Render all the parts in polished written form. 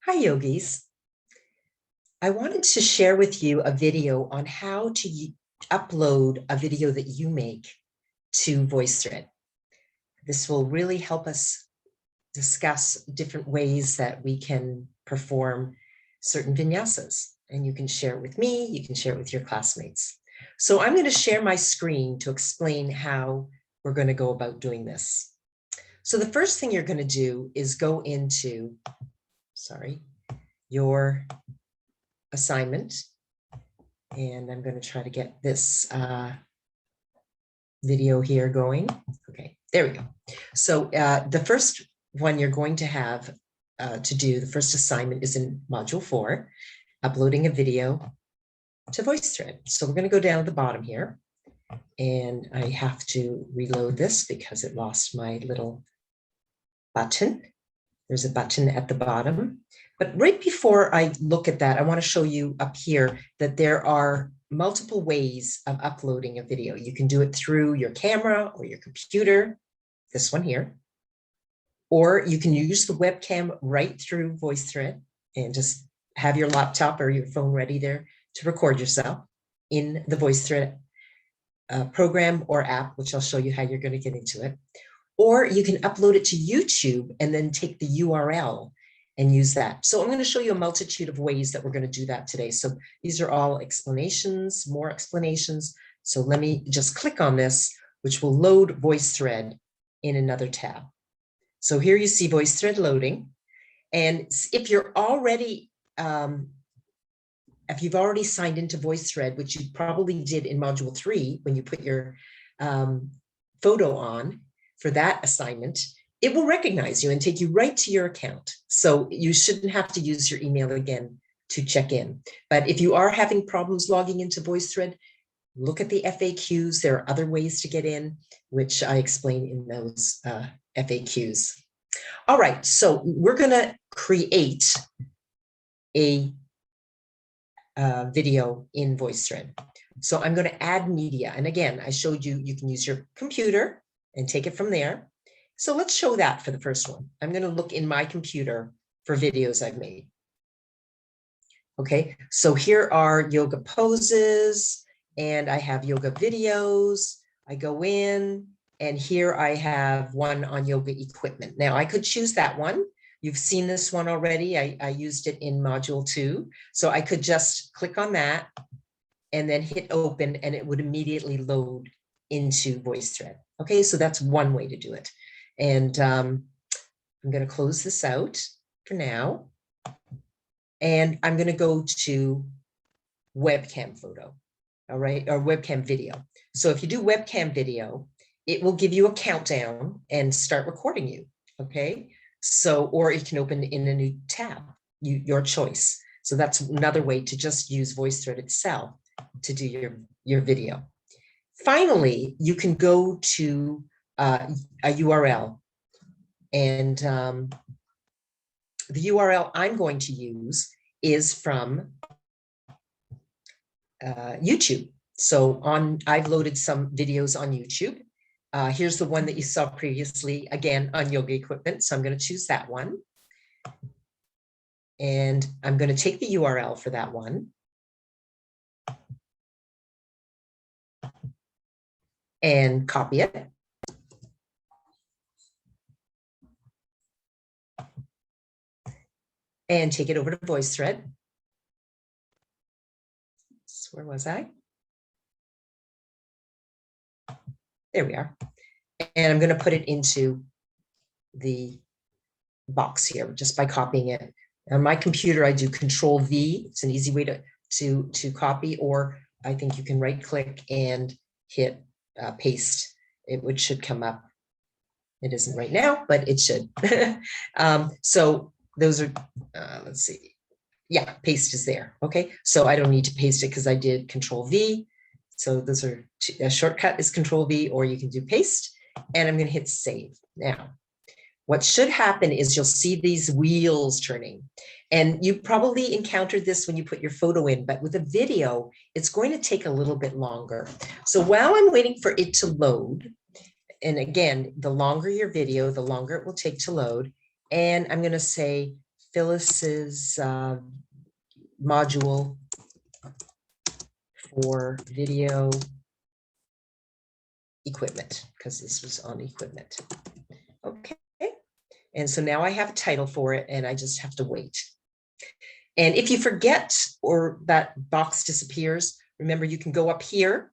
Hi, yogis. I wanted to share with you a video on how to upload a video that you make to Voicethread. This will really help us discuss different ways that we can perform certain vinyasas. And you can share it with me, you can share it with your classmates. So I'm going to share my screen to explain how we're going to go about doing this. So the first thing you're going to do is go into, your assignment. And I'm going to try to get this video here going. Okay, there we go. So the first one you're going to have to do, the first assignment is in Module 4, uploading a video to Voicethread. So we're going to go down at the bottom here. And I have to reload this because it lost my little button. There's a button at the bottom. But right before I look at that, I want to show you up here that there are multiple ways of uploading a video. You can do it through your camera or your computer, this one here, or you can use the webcam right through Voicethread and just have your laptop or your phone ready there to record yourself in the Voicethread program or app, which I'll show you how you're going to get into it. Or you can upload it to YouTube and then take the URL and use that. So I'm going to show you a multitude of ways that we're going to do that today. So these are all explanations, more explanations. So let me just click on this, which will load Voicethread in another tab. So here you see Voicethread loading. And if you're already, if you've already signed into Voicethread, which you probably did in Module 3 when you put your photo on for that assignment, it will recognize you and take you right to your account. So you shouldn't have to use your email again to check in. But if you are having problems logging into Voicethread, look at the FAQs. There are other ways to get in, which I explain in those FAQs. All right, so we're going to create a video in Voicethread. So I'm going to add media. And again, I showed you, you can use your computer and take it from there. So let's show that for the first one. I'm going to look in my computer for videos I've made. Okay, so here are yoga poses and I have yoga videos. I go in and here I have one on yoga equipment. Now I could choose that one. You've seen this one already. I used it in Module 2. So I could just click on that and then hit open and it would immediately load into Voicethread. Okay, so that's one way to do it. And I'm going to close this out for now. And I'm going to go to webcam photo, all right, or webcam video. So if you do webcam video, it will give you a countdown and start recording you, okay? So, or it can open in a new tab, your choice. So that's another way to just use Voicethread itself to do your video. Finally, you can go to a URL. And the URL I'm going to use is from YouTube. So I've loaded some videos on YouTube. Here's the one that you saw previously, again, on yoga equipment. So I'm going to choose that one. And I'm going to take the URL for that one. And copy it. And take it over to Voicethread. So where was I? There we are. And I'm going to put it into the box here just by copying it. On my computer, I do Control V. It's an easy way to copy, or I think you can right click and hit paste. It should come up. It isn't right now, but it should. So those are, let's see. Yeah, paste is there. Okay, so I don't need to paste it because I did Control V. So those are a shortcut is Control V, or you can do paste. And I'm going to hit save. Now, what should happen is you'll see these wheels turning. And you probably encountered this when you put your photo in, but with a video, it's going to take a little bit longer. So while I'm waiting for it to load, and again, the longer your video, the longer it will take to load. And I'm going to say Phyllis's module for video equipment, because this was on equipment. Okay. And so now I have a title for it, and I just have to wait. And if you forget or that box disappears, remember you can go up here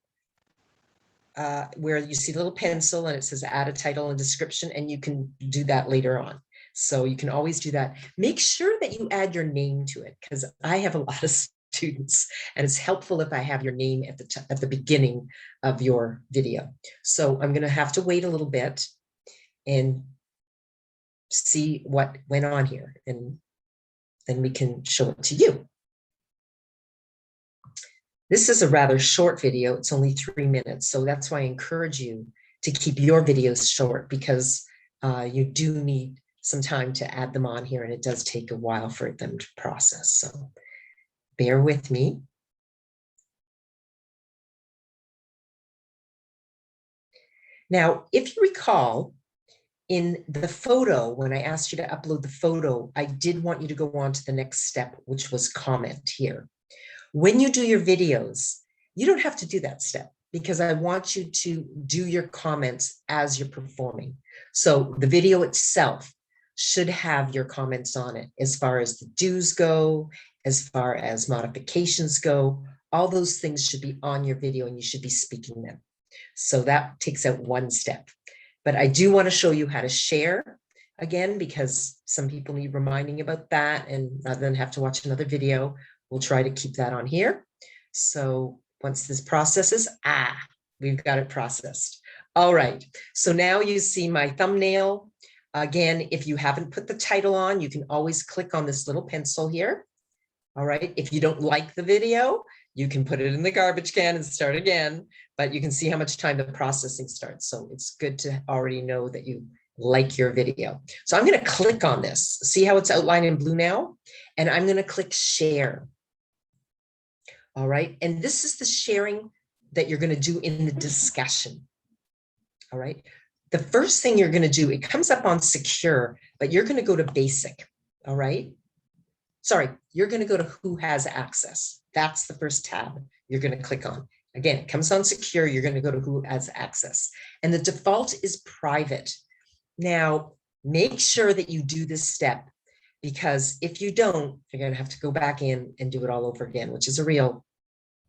where you see the little pencil and it says add a title and description, and you can do that later on. So you can always do that. Make sure that you add your name to it, because I have a lot of students, and it's helpful if I have your name at the beginning of your video. So I'm going to have to wait a little bit and see what went on here, and then we can show it to you. This is a rather short video. It's only 3 minutes. So that's why I encourage you to keep your videos short, because you do need some time to add them on here, and it does take a while for them to process. So bear with me. Now, if you recall, in the photo, when I asked you to upload the photo, I did want you to go on to the next step, which was comment here. When you do your videos, you don't have to do that step, because I want you to do your comments as you're performing. So the video itself should have your comments on it, as far as the do's go, as far as modifications go. All those things should be on your video, and you should be speaking them. So that takes out one step. But I do want to show you how to share again, because some people need reminding about that, and rather than have to watch another video, we'll try to keep that on here. So once this processes, we've got it processed. All right, so now you see my thumbnail. Again, if you haven't put the title on, you can always click on this little pencil here. All right, if you don't like the video, you can put it in the garbage can and start again, but you can see how much time the processing starts. So it's good to already know that you like your video. So I'm going to click on this. See how it's outlined in blue now? And I'm going to click share. All right, and this is the sharing that you're going to do in the discussion. All right, the first thing you're going to do, it comes up on secure, but you're going to go to basic. All right. Sorry, you're going to go to who has access. That's the first tab you're going to click on. Again, it comes on secure. You're going to go to who has access. And the default is private. Now, make sure that you do this step, because if you don't, you're going to have to go back in and do it all over again, which is a real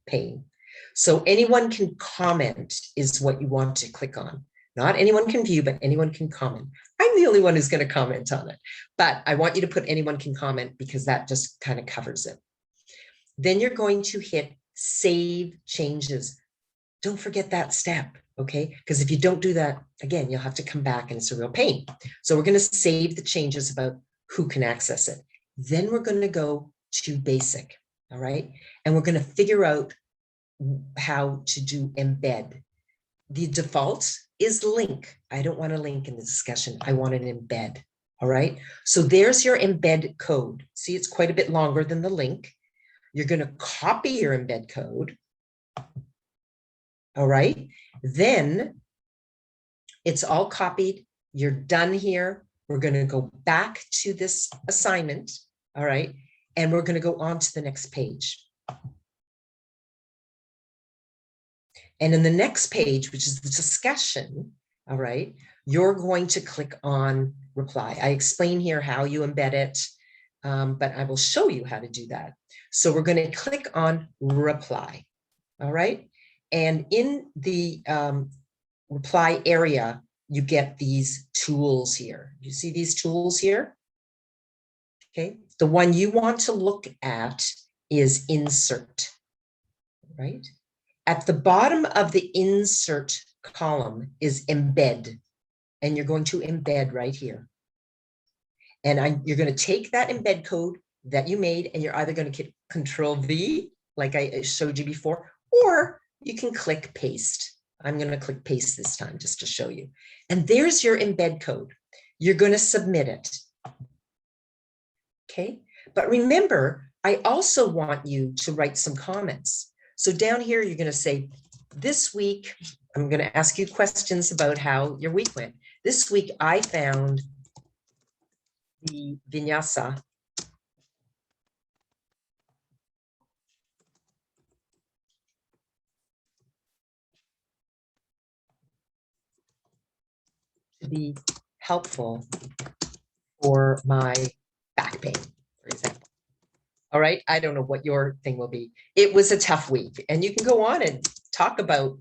pain. So anyone can comment is what you want to click on. Not anyone can view, but anyone can comment. I'm the only one who's going to comment on it, but I want you to put anyone can comment, because that just kind of covers it. Then you're going to hit save changes. Don't forget that step, okay? Because if you don't do that, again, you'll have to come back and it's a real pain. So we're going to save the changes about who can access it. Then we're going to go to basic, all right? And we're going to figure out how to do embed. The default is link. I don't want a link in the discussion. I want an embed. All right. So there's your embed code. See, it's quite a bit longer than the link. You're going to copy your embed code. All right. Then it's all copied. You're done here. We're going to go back to this assignment. All right. And we're going to go on to the next page. And in the next page, which is the discussion, all right, you're going to click on reply. I explain here how you embed it, but I will show you how to do that. So we're going to click on reply, all right? And in the reply area, you get these tools here. You see these tools here? Okay, the one you want to look at is insert, right? At the bottom of the insert column is embed, and you're going to embed right here. And you're going to take that embed code that you made, and you're either going to hit Control V, like I showed you before, or you can click paste. I'm going to click paste this time just to show you. And there's your embed code. You're going to submit it. Okay, but remember, I also want you to write some comments. So down here, you're going to say, this week, I'm going to ask you questions about how your week went. This week, I found the vinyasa be helpful for my back pain, for example. All right, I don't know what your thing will be. It was a tough week, and you can go on and talk about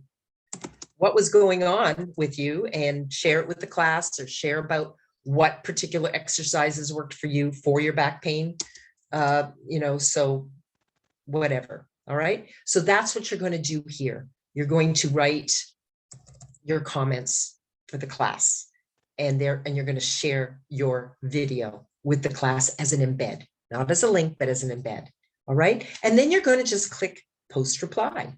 what was going on with you and share it with the class, or share about what particular exercises worked for you for your back pain. So whatever. All right. So that's what you're going to do here. You're going to write your comments for the class, and you're going to share your video with the class as an embed, not as a link, but as an embed. All right. And then you're going to just click post reply.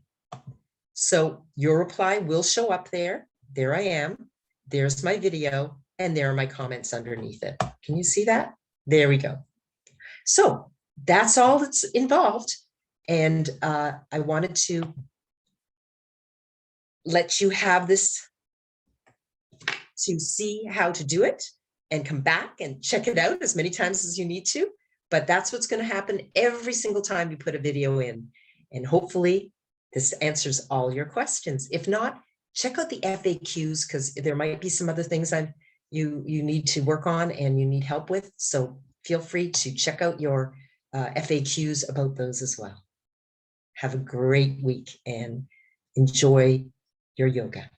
So your reply will show up there. There I am. There's my video, and there are my comments underneath it. Can you see that? There we go. So that's all that's involved. And I wanted to let you have this to see how to do it, and come back and check it out as many times as you need to. But that's what's going to happen every single time you put a video in. And hopefully this answers all your questions. If not, check out the FAQs, because there might be some other things you need to work on and you need help with. So feel free to check out your FAQs about those as well. Have a great week and enjoy your yoga.